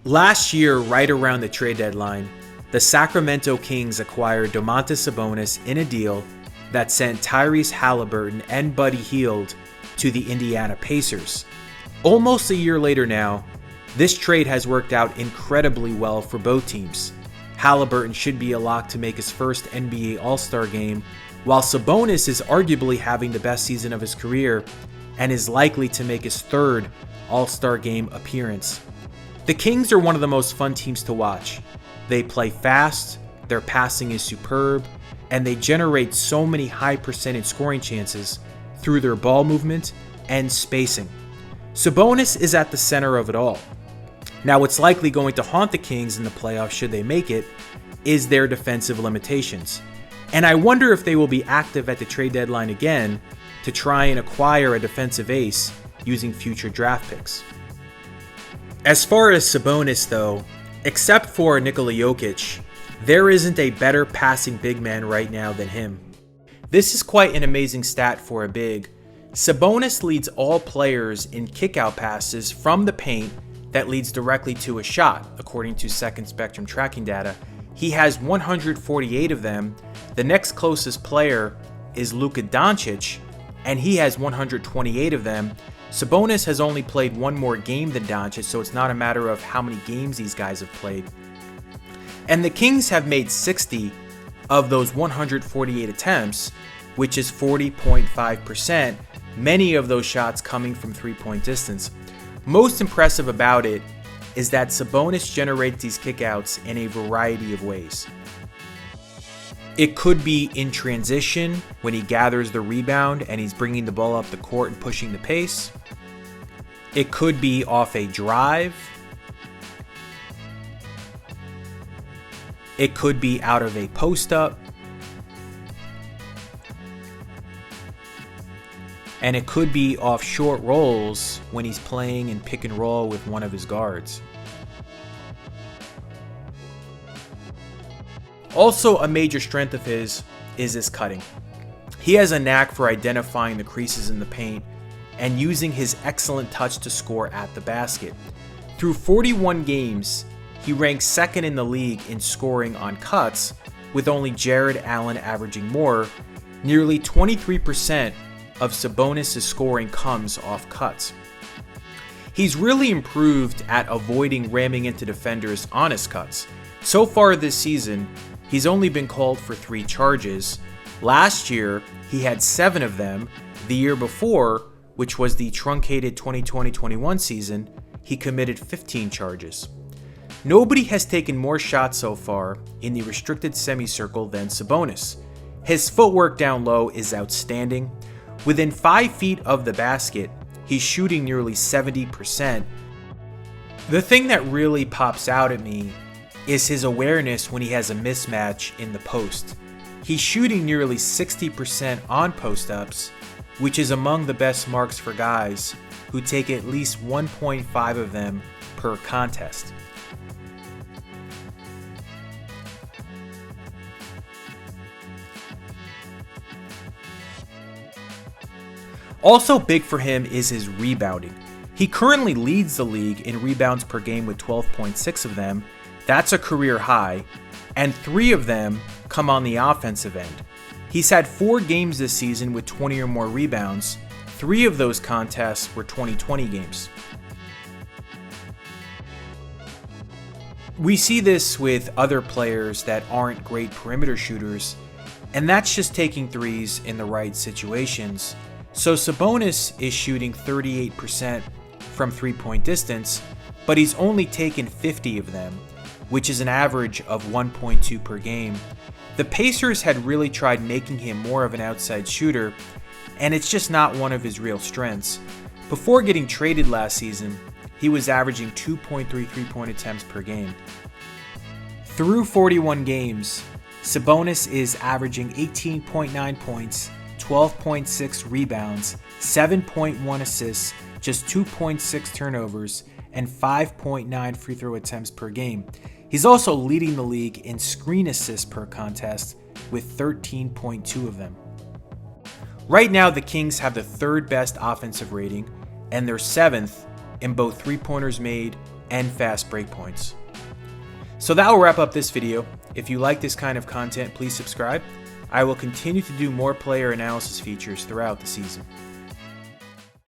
Last year, right around the trade deadline, the Sacramento Kings acquired Domantas Sabonis in a deal that sent Tyrese Halliburton and Buddy Hield to the Indiana Pacers. Almost a year later now, this trade has worked out incredibly well for both teams. Halliburton should be a lock to make his first NBA All-Star game, while Sabonis is arguably having the best season of his career and is likely to make his third All-Star game appearance. The Kings are one of the most fun teams to watch. They play fast, their passing is superb, and they generate so many high percentage scoring chances through their ball movement and spacing. Sabonis is at the center of it all. Now, what's likely going to haunt the Kings in the playoffs should they make it is their defensive limitations. And I wonder if they will be active at the trade deadline again to try and acquire a defensive ace using future draft picks. As far as Sabonis though, except for Nikola Jokic, there isn't a better passing big man right now than him. This is quite an amazing stat for a big. Sabonis leads all players in kickout passes from the paint that leads directly to a shot, according to Second Spectrum tracking data. He has 148 of them. The next closest player is Luka Doncic, and he has 128 of them. Sabonis has only played one more game than Doncic, so it's not a matter of how many games these guys have played. And the Kings have made 60 of those 148 attempts, which is 40.5%, many of those shots coming from three-point distance. Most impressive about it is that Sabonis generates these kickouts in a variety of ways. It could be in transition when he gathers the rebound and he's bringing the ball up the court and pushing the pace. It could be off a drive. It could be out of a post-up. And it could be off short rolls when he's playing in pick and roll with one of his guards. Also, a major strength of his is his cutting. He has a knack for identifying the creases in the paint and using his excellent touch to score at the basket. Through 41 games, he ranks second in the league in scoring on cuts, with only Jared Allen averaging more. Nearly 23% of Sabonis' scoring comes off cuts. He's really improved at avoiding ramming into defenders on his cuts. So far this season, he's only been called for 3 charges. Last year, he had 7 of them. The year before, which was the truncated 2020-21 season, he committed 15 charges. Nobody has taken more shots so far in the restricted semicircle than Sabonis. His footwork down low is outstanding. Within 5 feet of the basket, he's shooting nearly 70%. The thing that really pops out at me is his awareness when he has a mismatch in the post. He's shooting nearly 60% on post-ups, which is among the best marks for guys who take at least 1.5 of them per contest. Also big for him is his rebounding. He currently leads the league in rebounds per game with 12.6 of them. That's a career high, and 3 of them come on the offensive end. He's had 4 games this season with 20 or more rebounds. 3 of those contests were 2020 games. We see this with other players that aren't great perimeter shooters, and that's just taking threes in the right situations. So Sabonis is shooting 38% from three-point distance, but he's only taken 50 of them, which is an average of 1.2 per game. The Pacers had really tried making him more of an outside shooter, and it's just not one of his real strengths. Before getting traded last season, he was averaging 2.3 three-point attempts per game. Through 41 games, Sabonis is averaging 18.9 points, 12.6 rebounds, 7.1 assists, just 2.6 turnovers, and 5.9 free throw attempts per game. He's also leading the league in screen assists per contest with 13.2 of them. Right now, the Kings have the 3rd best offensive rating, and they're 7th in both three-pointers made and fast breakpoints. So that will wrap up this video. If you like this kind of content, please subscribe. I will continue to do more player analysis features throughout the season.